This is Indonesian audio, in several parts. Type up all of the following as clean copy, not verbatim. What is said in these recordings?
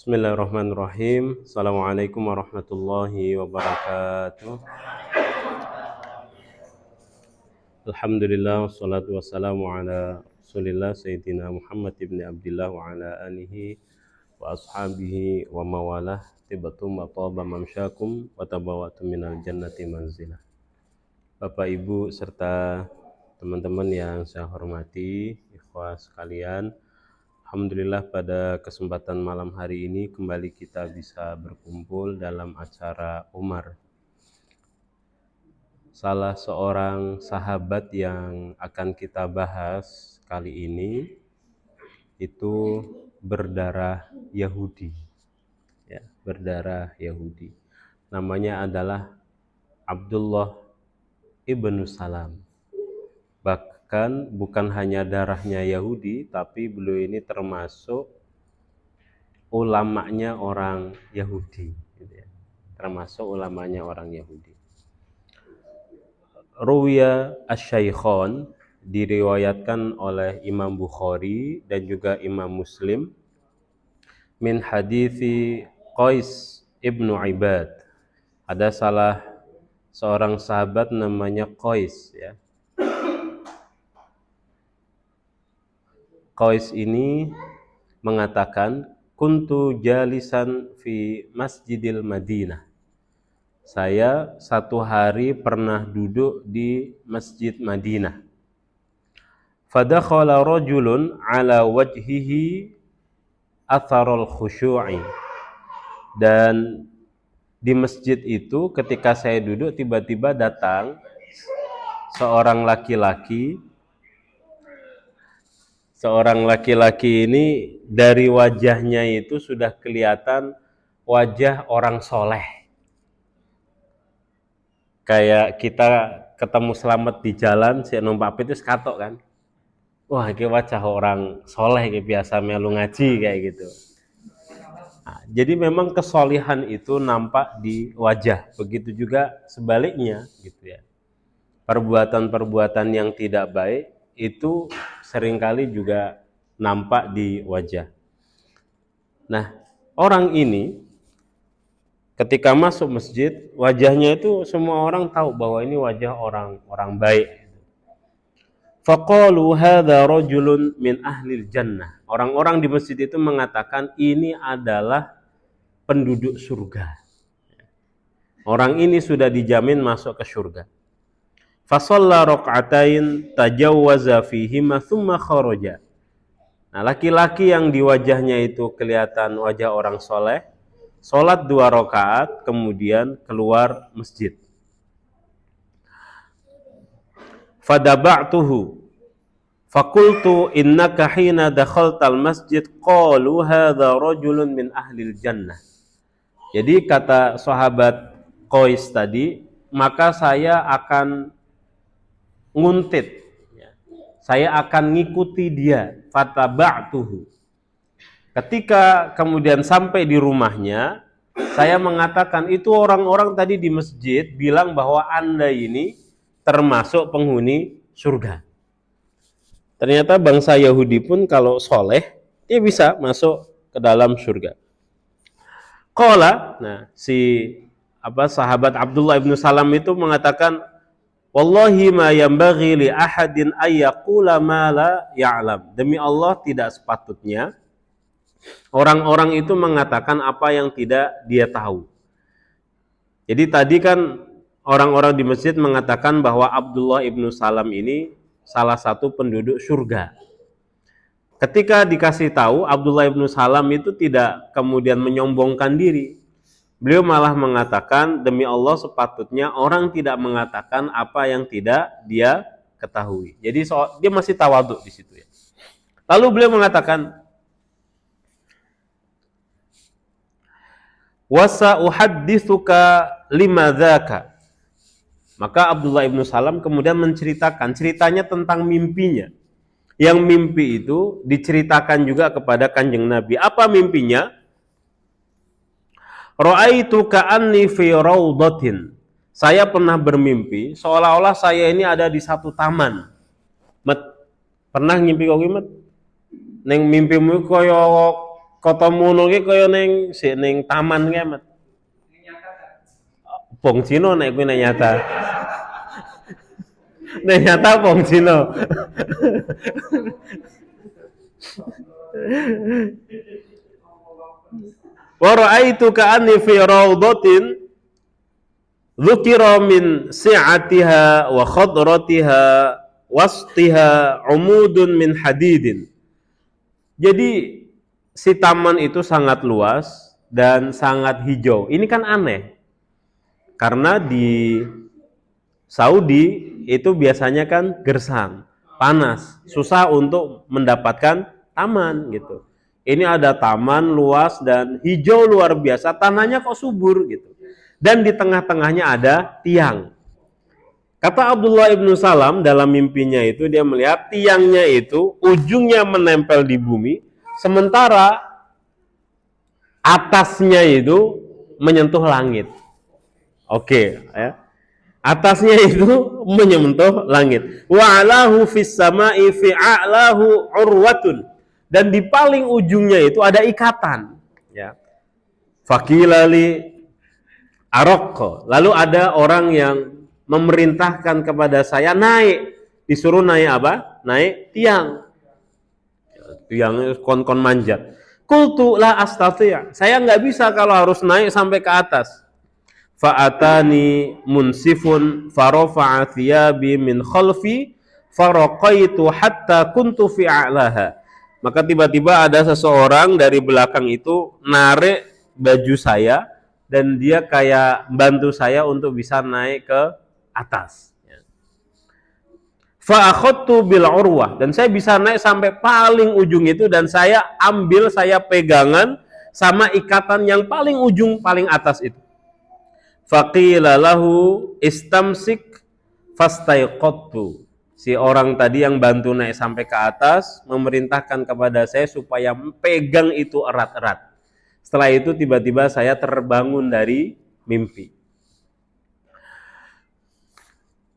Bismillahirrahmanirrahim. Assalamualaikum warahmatullahi wabarakatuh. Alhamdulillah wassalatu wassalamu ala Rasulillah Sayyidina Muhammad ibn Abdillah wa ala alihi wa ashabihi wa mawalah tibatum wa taba mamsyakum wa tabawatum minal jannati manzilah. Bapak Ibu serta teman-teman yang saya hormati, ikhwah sekalian, alhamdulillah pada kesempatan malam hari ini kembali kita bisa berkumpul dalam acara Umar. Salah seorang sahabat yang akan kita bahas kali ini itu berdarah Yahudi. Ya, berdarah Yahudi. Namanya adalah Abdullah ibnu Salam. Bahkan bukan hanya darahnya Yahudi, tapi beliau ini termasuk ulamanya orang Yahudi, gitu ya. Termasuk ulamanya orang Yahudi. Ruwiya asy-Syaikhan, diriwayatkan oleh Imam Bukhari dan juga Imam Muslim, min hadithi Qais ibnu Ibad. Ada salah seorang sahabat namanya Qais, ya. Qais ini mengatakan, kuntu jalisan fi Masjidil Madinah. Saya satu hari pernah duduk di Masjid Madinah. Fadakhala rajulun ala wajhihi atharul khusyu'i. Dan di masjid itu ketika saya duduk tiba-tiba datang seorang laki-laki. Seorang laki-laki ini dari wajahnya itu sudah kelihatan wajah orang soleh. Kayak kita ketemu selamat di jalan, si numpak itu katok kan. Wah, ini wajah orang soleh kayak biasa melu ngaji kayak gitu. Nah, jadi memang kesolihan itu nampak di wajah. Begitu juga sebaliknya gitu ya. Perbuatan-perbuatan yang tidak baik itu seringkali juga nampak di wajah. Nah, orang ini ketika masuk masjid, wajahnya itu semua orang tahu bahwa ini wajah orang baik. Faqalu hadza rajulun min ahlil jannah. Orang-orang di masjid itu mengatakan ini adalah penduduk surga. Orang ini sudah dijamin masuk ke surga. Fasalla raq'atain tajawwaza fihima thumma kharaja. Nah, laki-laki yang di wajahnya itu kelihatan wajah orang soleh, sholat 2 rakaat kemudian keluar masjid. Fadaba'tuhu fakultu innaka hina dakhaltal masjid qalu hadza rajulun min ahlil jannah. Jadi kata sahabat Qais tadi, maka saya akan nguntit, saya akan ngikuti dia, fataba'tuhu. Ketika kemudian sampai di rumahnya, saya mengatakan itu orang-orang tadi di masjid bilang bahwa Anda ini termasuk penghuni surga. Ternyata bangsa Yahudi pun kalau soleh, dia bisa masuk ke dalam surga. Qala, nah sahabat Abdullah ibnu Salam itu mengatakan, wallahi ma yanbaghi li ahadin ayyaqula ma la ya'lam. Demi Allah tidak sepatutnya orang-orang itu mengatakan apa yang tidak dia tahu. Jadi tadi kan orang-orang di masjid mengatakan bahwa Abdullah ibnu Salam ini salah satu penduduk surga. Ketika dikasih tahu, Abdullah ibnu Salam itu tidak kemudian menyombongkan diri. Beliau malah mengatakan, demi Allah sepatutnya orang tidak mengatakan apa yang tidak dia ketahui. Jadi dia masih tawadhu di situ ya. Lalu beliau mengatakan, wasa uhadditsuka limadzaka. Maka Abdullah ibnu Salam kemudian menceritakan ceritanya tentang mimpinya. Yang mimpi itu diceritakan juga kepada Kanjeng Nabi. Apa mimpinya? Ra'aitu ka'anni fi raudhatin. Saya pernah bermimpi seolah-olah saya ini ada di satu taman. Pernah ngimpi kok Met? Neng mimpimu koyo Kotomono ki kaya ning taman ki amat. Bong Cino nek kuwi nek nyata. Nek nyata bong Cino. Wa ra'aitu ka'anni fi rawdatin dzukira min si'atiha wa khadratiha wastiha umudun min hadidin. Jadi si taman itu sangat luas dan sangat hijau. Ini kan aneh. Karena di Saudi itu biasanya kan gersang, panas, susah untuk mendapatkan taman gitu. Ini ada taman luas dan hijau luar biasa, tanahnya kok subur gitu. Dan di tengah-tengahnya ada tiang. Kata Abdullah ibnu Salam dalam mimpinya itu, dia melihat tiangnya itu ujungnya menempel di bumi, sementara atasnya itu menyentuh langit. Oke, ya. Atasnya itu menyentuh langit. Wa alahu fis sama'i fi a'lahu urwatun. Dan di paling ujungnya itu ada ikatan, ya. Fakilali araqqa. Lalu ada orang yang memerintahkan kepada saya naik, disuruh naik apa? Naik tiang. Tiang kon-kon manjat. Qultu la astati'. Saya nggak bisa kalau harus naik sampai ke atas. Fa'atani munsifun farafa'a thiyabi min khalfi faraqaitu hatta kuntu fi a'laha. Maka tiba-tiba ada seseorang dari belakang itu narik baju saya dan dia kayak bantu saya untuk bisa naik ke atas. Fa'akhadtu bil urwah, dan saya bisa naik sampai paling ujung itu dan saya ambil, saya pegangan sama ikatan yang paling ujung paling atas itu. Faqila lahu istamsik fastaiqattu. Si orang tadi yang bantu naik sampai ke atas memerintahkan kepada saya supaya pegang itu erat-erat. Setelah itu tiba-tiba saya terbangun dari mimpi.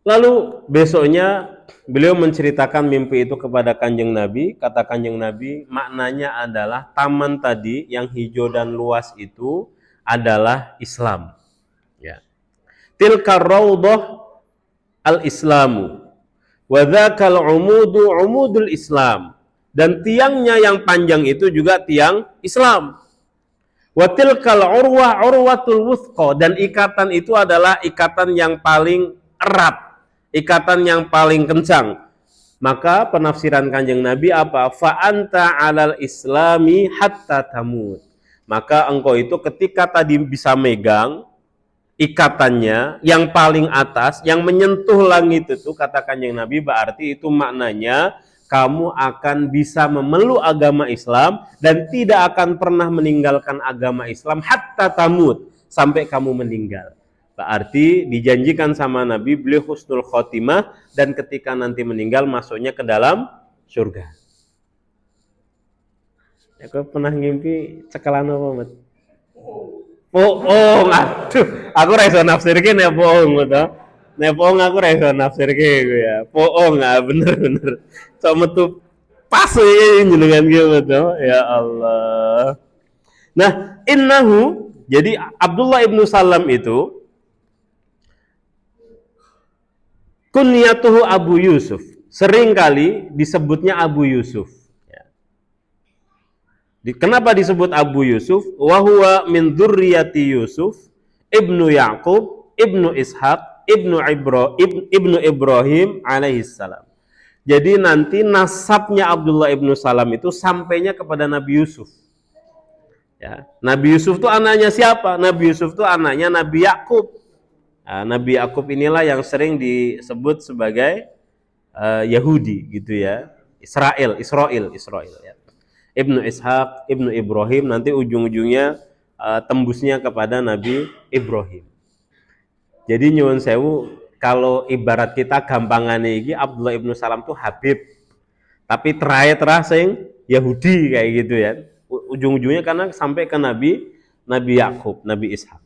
Lalu besoknya beliau menceritakan mimpi itu kepada Kanjeng Nabi. Kata Kanjeng Nabi, maknanya adalah taman tadi yang hijau dan luas itu adalah Islam. Ya. Tilka raudhah al-Islamu wa dzakal umudu umudul Islam. Dan tiangnya yang panjang itu juga tiang Islam. Wa tilkal urwah urwatul wuthqa, dan ikatan itu adalah ikatan yang paling erat, ikatan yang paling kencang. Maka penafsiran Kanjeng Nabi apa? Fa anta 'alal islami hatta tamut. Maka engkau itu ketika tadi bisa megang ikatannya yang paling atas, yang menyentuh langit itu, kata Kanjeng Nabi, berarti itu maknanya kamu akan bisa memeluk agama Islam dan tidak akan pernah meninggalkan agama Islam hatta tamut, sampai kamu meninggal. Berarti dijanjikan sama Nabi beliau husnul khotimah dan ketika nanti meninggal masuknya ke dalam surga. Aku pernah ngimpi cekalan apa, Mat? Poong, aduh, aku ra iso nafsirke nek poong to. Nek poong aku ra iso nafsirke ku ya. Poong, bener-bener. Sok metu pas jenengan ki to. Ya Allah. Nah, innahu, jadi Abdullah ibnu Salam itu kunyatuhu Abu Yusuf. Seringkali disebutnya Abu Yusuf. Kenapa disebut Abu Yusuf? Wahuwa min dzurriyyati Yusuf, ibnu Yaqub, ibnu Ishaq, ibnu Ibrahim alaihissalam. Jadi nanti nasabnya Abdullah ibnu Salam itu sampainya kepada Nabi Yusuf. Ya, Nabi Yusuf itu anaknya siapa? Nabi Yusuf itu anaknya Nabi Yaqub. Nah, Nabi Yaqub inilah yang sering disebut sebagai Yahudi gitu ya. Israel ya. Ibnu Ishaq, Ibnu Ibrahim, nanti ujung-ujungnya tembusnya kepada Nabi Ibrahim. Jadi nyuwun sewu, kalau ibarat kita gampangane iki Abdullah ibnu Salam tuh Habib, tapi terakhir sing Yahudi kayak gitu ya. Ujung-ujungnya karena sampai ke Nabi Yakub, Nabi Ishaq.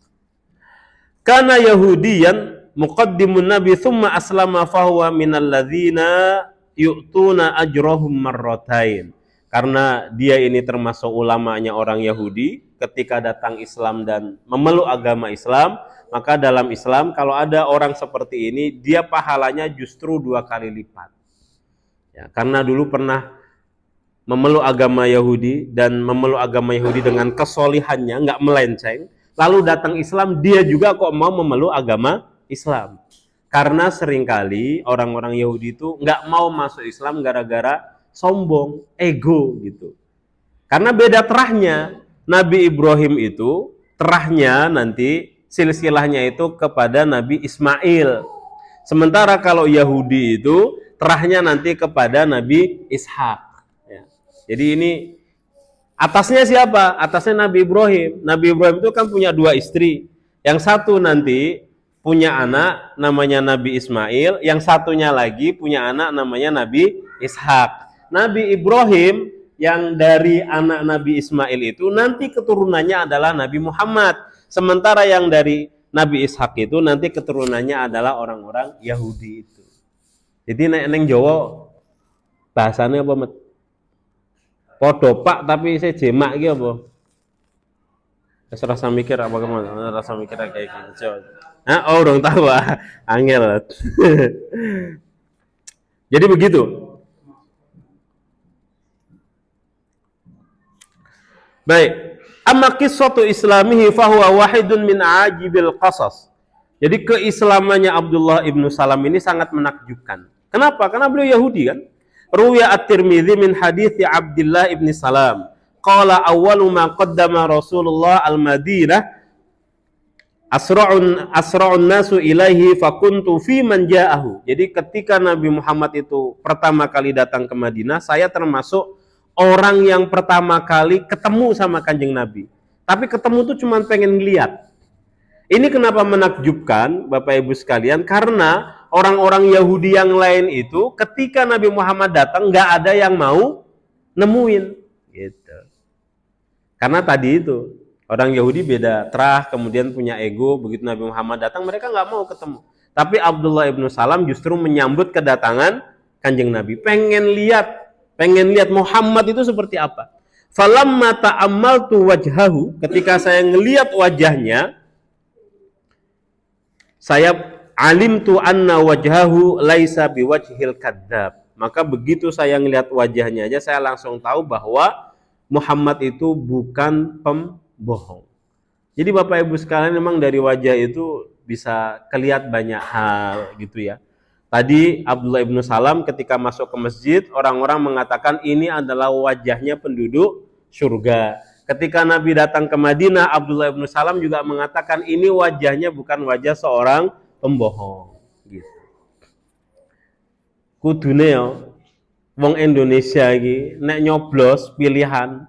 Karena Yahudiyan muqaddimun Nabi thumma aslama fahuwa minal ladzina yu'tuna ajrahum marratain. karena dia ini termasuk ulamanya orang Yahudi, ketika datang Islam dan memeluk agama Islam, maka dalam Islam kalau ada orang seperti ini, dia pahalanya justru 2 kali lipat. Ya, karena dulu pernah memeluk agama Yahudi dan memeluk agama Yahudi dengan kesolihannya, nggak melenceng, lalu datang Islam, dia juga kok mau memeluk agama Islam. Karena seringkali orang-orang Yahudi itu nggak mau masuk Islam gara-gara sombong, ego gitu. Karena beda terahnya. Nabi Ibrahim itu terahnya nanti silsilahnya itu kepada Nabi Ismail. Sementara kalau Yahudi itu terahnya nanti kepada Nabi Ishak. Ya. Jadi ini atasnya siapa? Atasnya Nabi Ibrahim. Nabi Ibrahim itu kan punya 2 istri. Yang satu nanti punya anak namanya Nabi Ismail, yang satunya lagi punya anak namanya Nabi Ishak. Nabi Ibrahim yang dari anak Nabi Ismail itu nanti keturunannya adalah Nabi Muhammad. Sementara yang dari Nabi Ishak itu nanti keturunannya adalah orang-orang Yahudi itu. Jadi neng Jawa bahasanya apa, Met? Podo pak tapi saya jemak gitu apa? Saya rasa mikir apa kemana? Rasa mikir kayak gitu. Nah, oh dong tahu angel. Jadi begitu. Baik, amma qissatu islamihi fahuwa wahidun min ajibil qasas. Jadi keislamannya Abdullah ibnu Salam ini sangat menakjubkan. Kenapa? Karena beliau Yahudi kan. Ruwiya at-Tirmidzi min hadithi Abdullah ibni Salam. Qala awwalu ma qaddama Rasulullah al-Madinah asra'un nasu ilaihi fakuntu fi man ja'ahu. Jadi ketika Nabi Muhammad itu pertama kali datang ke Madinah, saya termasuk orang yang pertama kali ketemu sama Kanjeng Nabi. Tapi ketemu tuh cuma pengen lihat. Ini kenapa menakjubkan Bapak Ibu sekalian? Karena orang-orang Yahudi yang lain itu ketika Nabi Muhammad datang nggak ada yang mau nemuin. Gitu. Karena tadi itu orang Yahudi beda terah, kemudian punya ego. Begitu Nabi Muhammad datang mereka nggak mau ketemu. Tapi Abdullah ibnu Salam justru menyambut kedatangan Kanjeng Nabi. Pengen lihat Muhammad itu seperti apa. Falamma ta'ammaltu wajhahu, ketika saya ngelihat wajahnya, saya alimtu anna wajhahu laisa biwajhil kadzdzab. Maka begitu saya ngelihat wajahnya aja saya langsung tahu bahwa Muhammad itu bukan pembohong. Jadi Bapak Ibu sekalian memang dari wajah itu bisa kelihatan banyak hal gitu ya. Tadi Abdullah ibnu Salam ketika masuk ke masjid, orang-orang mengatakan ini adalah wajahnya penduduk surga. Ketika Nabi datang ke Madinah, Abdullah ibnu Salam juga mengatakan ini wajahnya bukan wajah seorang pembohong. Gitu. Kudune yo, wong Indonesia iki nek nyoblos pilihan,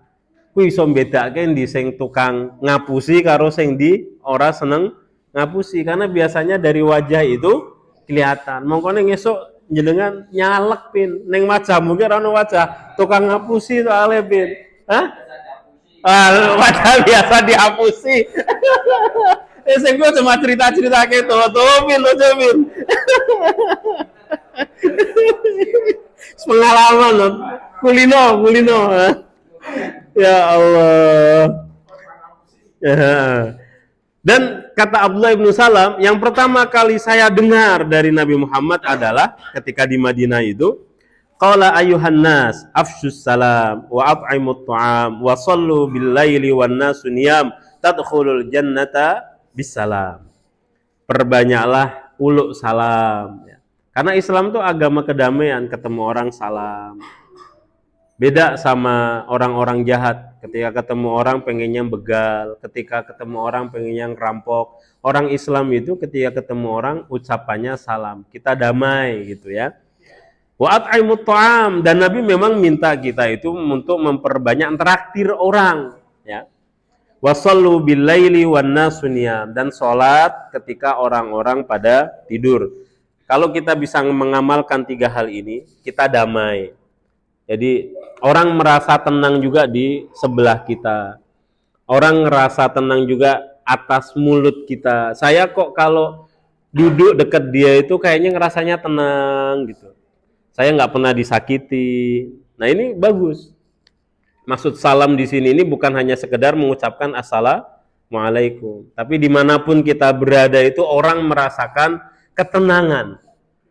kuwi iso mbedakake ndi sing tukang ngapusi karo sing ndi ora seneng ngapusi, karena biasanya dari wajah itu kelihatan. Mongkone ngesuk jenengan nyalek pin ning wajahmu ki ora ono wajah tukang ngapusi soalé pin. Hah? Wajah biasa dihapusi. Sing gue cuma cerita-cerita kayak pin lo pin. Pengalaman lo. Kulino. Ya Allah. Ya. Dan kata Abdullah ibnu Salam, yang pertama kali saya dengar dari Nabi Muhammad adalah ketika di Madinah itu, qala ayuhan nas afshus salam wa at'imut ta'am wa sallu bil laili wan nasu niyam tadkhulul jannata bisalam. Perbanyaklah uluk salam. Karena Islam itu agama kedamaian, ketemu orang salam. Beda sama orang-orang jahat. Ketika ketemu orang pengennya begal, ketika ketemu orang pengennya ngerampok. Orang Islam itu ketika ketemu orang ucapannya salam. Kita damai gitu ya. Wa at'imut ta'am, dan Nabi memang minta kita itu untuk memperbanyak traktir orang ya. Wa shallu bil laili wan nasu niyam, dan salat ketika orang-orang pada tidur. Kalau kita bisa mengamalkan 3 hal ini, kita damai. Jadi orang merasa tenang juga di sebelah kita. Orang merasa tenang juga atas mulut kita. Saya kok kalau duduk dekat dia itu kayaknya ngerasanya tenang gitu. Saya nggak pernah disakiti. Nah ini bagus. Maksud salam di sini ini bukan hanya sekedar mengucapkan assalamualaikum, tapi dimanapun kita berada itu orang merasakan ketenangan.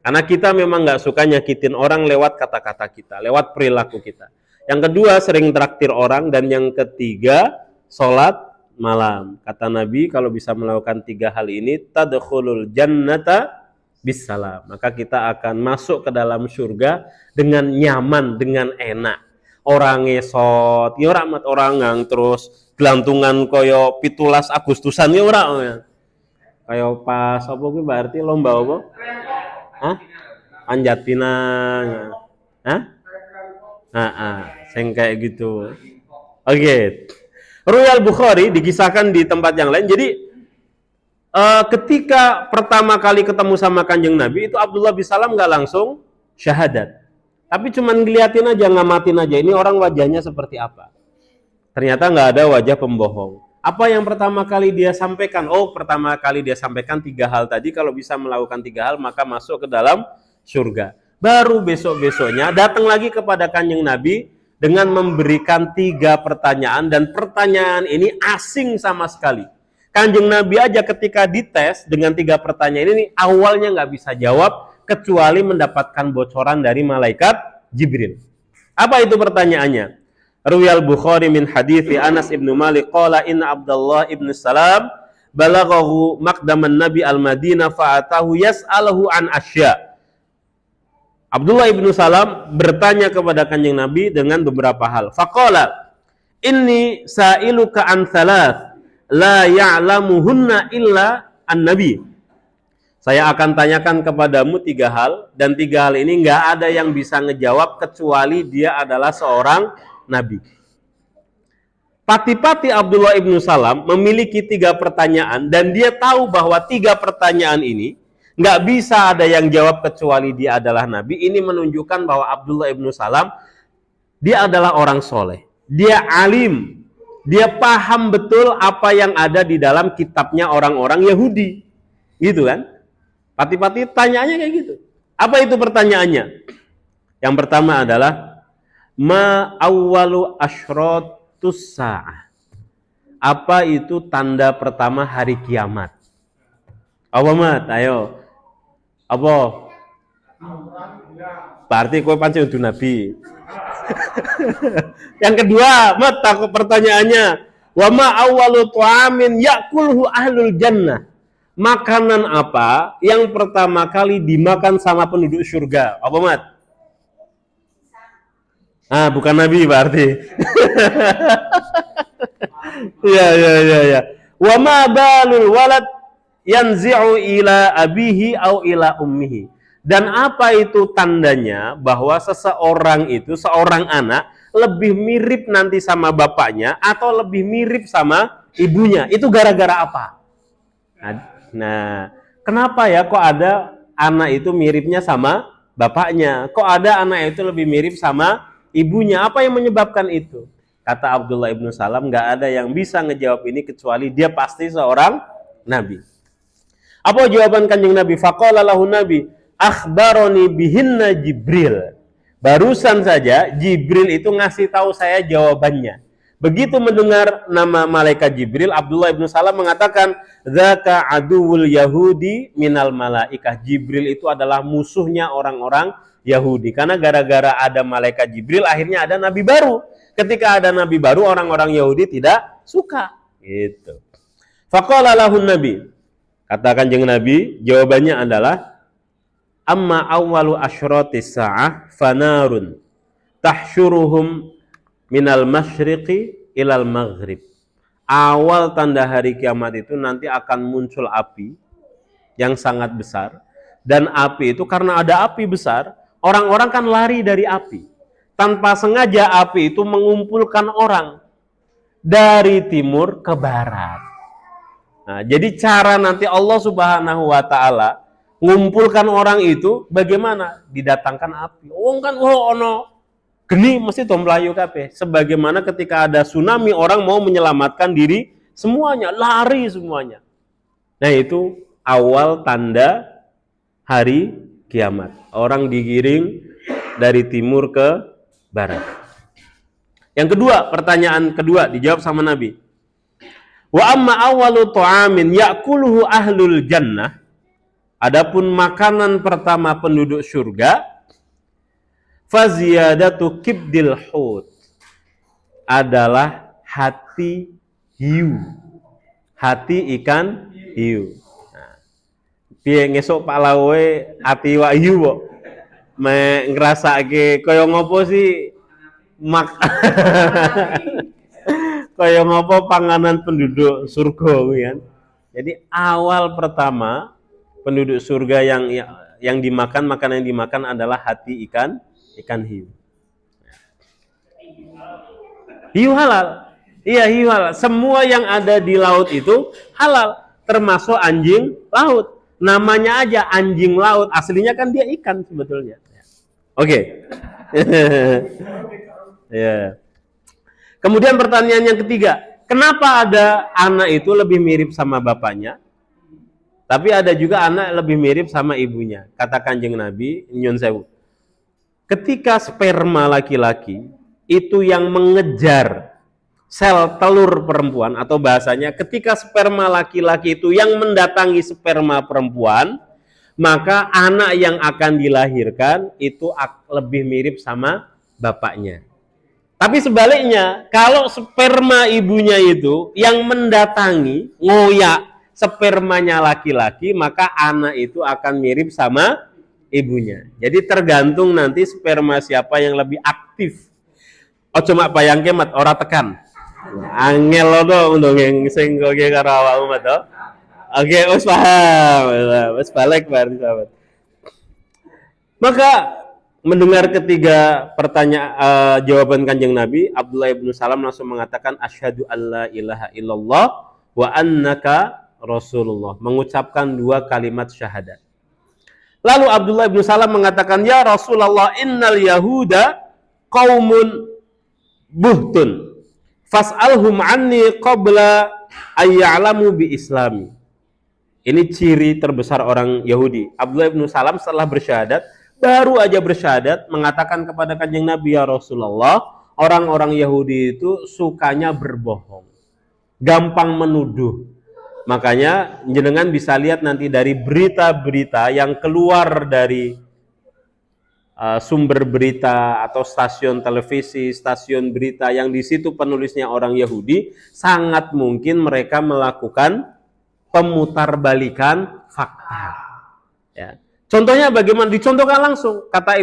Karena kita memang nggak suka nyakitin orang lewat kata-kata kita, lewat perilaku kita. Yang kedua, sering traktir orang. Dan yang ketiga, sholat malam. Kata Nabi, kalau bisa melakukan 3 hal ini, tadkhulul jannata bisalam. Maka kita akan masuk ke dalam surga dengan nyaman, dengan enak. Orang ngesot, ya ora mat orang ngang terus gelantungan koyo 17 Agustusan ya ora. Kayak pas apa kuwi berarti lomba apa? Hah? Panjat pinang. Hah? Sing kayak gitu. Oke. Riwayat Bukhari dikisahkan di tempat yang lain. Jadi ketika pertama kali ketemu sama Kanjeng Nabi itu Abdullah bin Salam nggak langsung syahadat. Tapi cuman ngeliatin aja, ngamatin aja. Ini orang wajahnya seperti apa. Ternyata nggak ada wajah pembohong. Apa yang pertama kali dia sampaikan? Oh, pertama kali dia sampaikan 3 hal tadi. Kalau bisa melakukan 3 hal, maka masuk ke dalam surga. Baru besok-besoknya datang lagi kepada Kanjeng Nabi dengan memberikan 3 pertanyaan. Dan pertanyaan ini asing sama sekali. Kanjeng Nabi aja ketika dites dengan 3 pertanyaan ini, awalnya nggak bisa jawab, kecuali mendapatkan bocoran dari malaikat Jibril. Apa itu pertanyaannya? Riwayat Bukhari min hadithi Anas ibn Malik qala inna Abdullah ibn Salam balaghahu maqdaman Nabi al-Madinah fa'atahu yas'aluhu an asya. Abdullah ibn Salam bertanya kepada Kanjeng Nabi dengan beberapa hal. Faqala inni sa'iluka an thalath la ya'lamuhunna illa an-nabi. Saya akan tanyakan kepadamu 3 hal, dan 3 hal ini nggak ada yang bisa ngejawab kecuali dia adalah seorang nabi. Pati-pati Abdullah ibnu Salam memiliki 3 pertanyaan, dan dia tahu bahwa 3 pertanyaan ini nggak bisa ada yang jawab kecuali dia adalah nabi. Ini menunjukkan bahwa Abdullah ibnu Salam dia adalah orang soleh, dia alim, dia paham betul apa yang ada di dalam kitabnya orang-orang Yahudi, gitu kan? Pati-pati tanyanya kayak gitu. Apa itu pertanyaannya? Yang pertama adalah ma awwalu asyratus sa'ah. Apa itu tanda pertama hari kiamat? Apa mat? Ayo. Apa? Berarti kowe pancen udah nabi. Yang kedua, mat takut pertanyaannya, wa ma awwalu ta'amin ya'kulhu ahlul jannah. Makanan apa yang pertama kali dimakan sama penduduk surga? Apa mat? Bukan nabi berarti. Ya. Wa ma balul walad yanzi'u ila abihi au ila ummihi. Dan apa itu tandanya bahwa seseorang itu, seorang anak lebih mirip nanti sama bapaknya atau lebih mirip sama ibunya? Itu gara-gara apa? Nah, kenapa ya kok ada anak itu miripnya sama bapaknya? Kok ada anak itu lebih mirip sama ibunya? Apa yang menyebabkan itu? Kata Abdullah ibnu Salam, nggak ada yang bisa ngejawab ini kecuali dia pasti seorang nabi. Apa jawaban Kanjeng Nabi? Faqala lahu Nabi, akhbaroni bihinna Jibril. Barusan saja Jibril itu ngasih tahu saya jawabannya. Begitu mendengar nama malaikat Jibril, Abdullah ibnu Salam mengatakan, "Dzaka aduwul Yahudi minal malaikah." Jibril itu adalah musuhnya orang-orang Yahudi. Karena gara-gara ada malaikat Jibril, akhirnya ada nabi baru. Ketika ada nabi baru, orang-orang Yahudi tidak suka. Gitu. Faqala lahun Nabi. Katakan Kanjeng Nabi, jawabannya adalah, "Amma awwalu asyratis sa'ah fanarun tahsyuruhum minal masyriqi ilal maghrib." Awal tanda hari kiamat itu nanti akan muncul api yang sangat besar. Dan api itu karena ada api besar, orang-orang kan lari dari api. Tanpa sengaja api itu mengumpulkan orang dari timur ke barat. Nah, jadi cara nanti Allah Subhanahu wa taala ngumpulkan orang itu bagaimana? Didatangkan api. Ono geni mesti do mlayu kabeh. Sebagaimana ketika ada tsunami, orang mau menyelamatkan diri, semuanya lari semuanya. Nah, itu awal tanda hari kiamat. Orang digiring dari timur ke barat. Yang kedua, pertanyaan kedua dijawab sama Nabi. Wa amma awwalu ta'amin ya'kuluhu ahlul jannah. Adapun makanan pertama penduduk surga, faziyadatu kibdil hut, adalah hati hiu. Hati ikan hiu. Nah, piye ngesuk Pak Lawe hati wak hiu kok. Me ngrasake kaya ngopo sih kaya ngopo panganan penduduk surga kan. Jadi awal pertama penduduk surga yang dimakan, makanan yang dimakan adalah hati ikan hiu. Hiu halal. Iya, hiu halal. Semua yang ada di laut itu halal, termasuk anjing laut. Namanya aja anjing laut, aslinya kan dia ikan sebetulnya. Oke. Ya. Kemudian pertanyaan yang ketiga, kenapa ada anak itu lebih mirip sama bapaknya, tapi ada juga anak lebih mirip sama ibunya? Kata Kanjeng Nabi, nyun sewu, ketika sperma laki-laki itu yang mengejar sel telur perempuan, atau bahasanya ketika sperma laki-laki itu yang mendatangi sperma perempuan, maka anak yang akan dilahirkan itu lebih mirip sama bapaknya. Tapi sebaliknya, kalau sperma ibunya itu yang mendatangi, ngoyak spermanya laki-laki, maka anak itu akan mirip sama ibunya. Jadi tergantung nanti sperma siapa yang lebih aktif. Oh cuma bayangke mat ora tekan. Angel lo untuk yang sing kowe karo awakmu mat to. Oke, wis paham. Wis balik berarti sahabat. Maka mendengar ketiga pertanyaan jawaban Kanjeng Nabi, Abdullah bin Salam langsung mengatakan asyhadu alla ilaha illallah wa annaka rasulullah, mengucapkan dua kalimat syahadat. Lalu Abdullah bin Salam mengatakan, ya Rasulullah, innal yahuda qaumun buhtun fas'alhum anni qabla ayya'lamu bi islami. Ini ciri terbesar orang Yahudi. Abdullah bin Salam setelah bersyahadat, baru aja bersyahadat, mengatakan kepada Kanjeng Nabi, ya Rasulullah, orang-orang Yahudi itu sukanya berbohong, gampang menuduh. Makanya jenengan bisa lihat nanti dari berita-berita yang keluar dari sumber berita atau stasiun televisi, stasiun berita yang di situ penulisnya orang Yahudi, sangat mungkin mereka melakukan pemutarbalikan fakta. Ya. Contohnya bagaimana? Dicontohkan langsung. Kata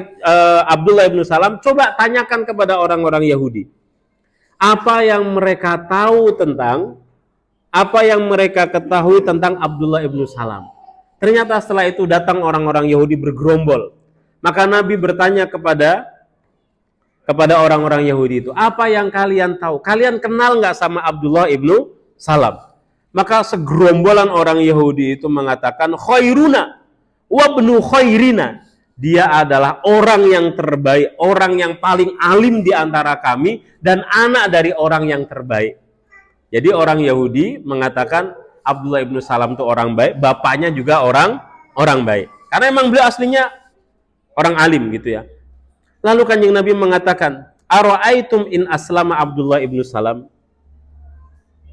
Abdullah bin Salam, coba tanyakan kepada orang-orang Yahudi. Apa yang mereka tahu tentang, apa yang mereka ketahui tentang Abdullah bin Salam. Ternyata setelah itu datang orang-orang Yahudi bergerombol. Maka Nabi bertanya kepada orang-orang Yahudi itu, apa yang kalian tahu? Kalian kenal nggak sama Abdullah bin Salam? Maka segerombolan orang Yahudi itu mengatakan, khairuna wabnu khairina, dia adalah orang yang terbaik, orang yang paling alim di antara kami, dan anak dari orang yang terbaik. Jadi orang Yahudi mengatakan Abdullah bin Salam itu orang baik, bapaknya juga orang baik, karena memang beliau aslinya orang alim gitu ya. Lalu Kanjeng Nabi mengatakan, ara'aitum in aslama Abdullah bin Salam,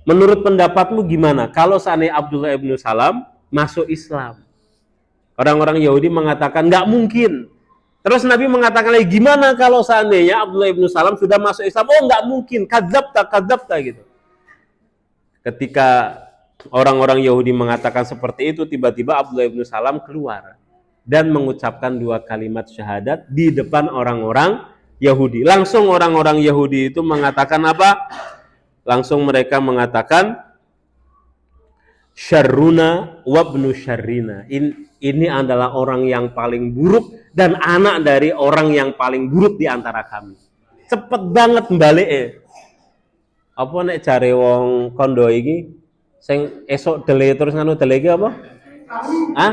menurut pendapatmu gimana kalau seandainya Abdullah bin Salam masuk Islam? Orang-orang Yahudi mengatakan nggak mungkin. Terus Nabi mengatakan lagi, gimana kalau seandainya Abdullah bin Salam sudah masuk Islam? Oh nggak mungkin, kadzabta gitu. Ketika orang-orang Yahudi mengatakan seperti itu, tiba-tiba Abdullah bin Salam keluar dan mengucapkan dua kalimat syahadat di depan orang-orang Yahudi. Langsung orang-orang Yahudi itu mengatakan apa? Langsung mereka mengatakan, syarruna wabnu syarrina, ini adalah orang yang paling buruk dan anak dari orang yang paling buruk di antara kami. Cepet banget balik apa nek jare wong kondo iki sing esok dele terus nganu dele iki apa? Hah?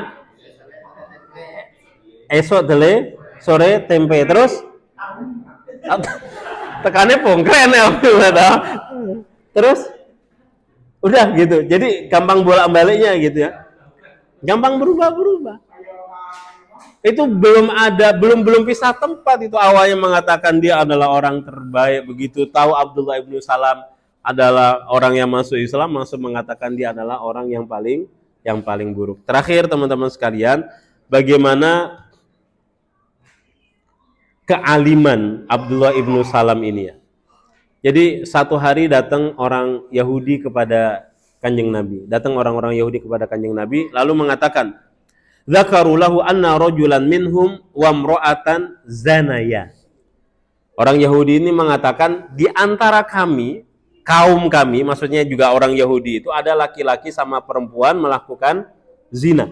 Esok dele, sore tempe terus tekannya pongkren ya. Terus udah gitu. Jadi gampang bolak-baliknya gitu ya. Gampang berubah-berubah. Itu belum pisah tempat. Itu awalnya mengatakan dia adalah orang terbaik, begitu tahu Abdullah ibnu Salam adalah orang yang masuk Islam, langsung mengatakan dia adalah orang yang paling buruk. Terakhir teman-teman sekalian, bagaimana kealiman Abdullah ibnu Salam ini ya. Jadi satu hari datang orang Yahudi kepada Kanjeng Nabi. Datang orang-orang Yahudi kepada Kanjeng Nabi lalu mengatakan, "Dzakaru lahu anna rajulan minhum wa imra'atan zanaya." Orang Yahudi ini mengatakan di antara kami, kaum kami, maksudnya juga orang Yahudi itu ada laki-laki sama perempuan melakukan zina.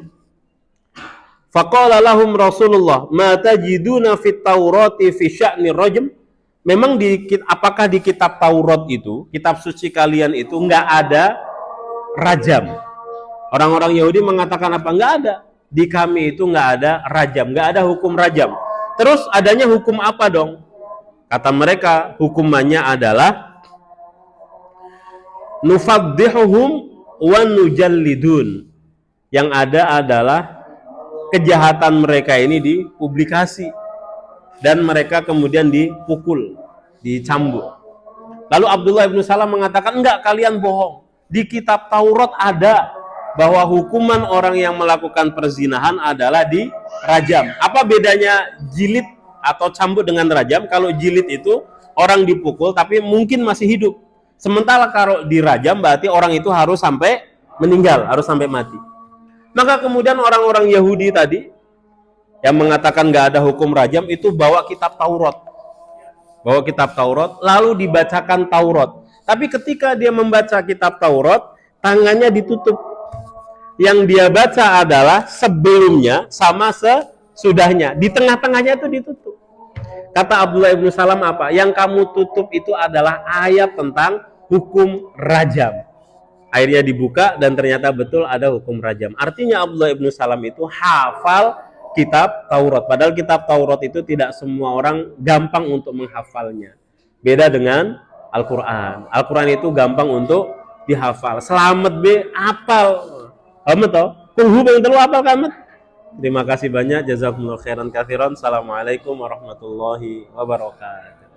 Faqala lahum Rasulullah, "Ma tajiduna fit Taurati fi sya'ni rajm?" Memang apakah di kitab Taurat itu, kitab suci kalian itu enggak ada rajam? Orang-orang Yahudi mengatakan apa? Enggak ada. Di kami itu enggak ada rajam, enggak ada hukum rajam. Terus adanya hukum apa dong? Kata mereka, hukumannya adalah nufaddihuhum wa nujallidun. Yang ada adalah kejahatan mereka ini dipublikasi dan mereka kemudian dipukul, dicambuk. Lalu Abdullah ibnu Salam mengatakan, enggak, kalian bohong. Di kitab Taurat ada bahwa hukuman orang yang melakukan perzinahan adalah dirajam. Apa bedanya jilid atau cambuk dengan rajam? Kalau jilid itu orang dipukul tapi mungkin masih hidup. Sementara kalau dirajam berarti orang itu harus sampai meninggal, harus sampai mati. Maka kemudian orang-orang Yahudi tadi yang mengatakan nggak ada hukum rajam itu bawa kitab Taurat. Bawa kitab Taurat, lalu dibacakan Taurat. Tapi ketika dia membaca kitab Taurat, tangannya ditutup. Yang dia baca adalah sebelumnya sama sesudahnya. Di tengah-tengahnya itu ditutup. Kata Abdullah ibnu Salam apa? Yang kamu tutup itu adalah ayat tentang hukum rajam. Akhirnya dibuka dan ternyata betul ada hukum rajam. Artinya Abdullah ibnu Salam itu hafal kitab Taurat. Padahal kitab Taurat itu tidak semua orang gampang untuk menghafalnya. Beda dengan Al-Quran. Al-Quran itu gampang untuk dihafal. Selamat be, apal. Amat toh? Kulhu bang telu apal kamet. Terima kasih banyak. Jazakumullah khairan katsiran. Assalamualaikum warahmatullahi wabarakatuh.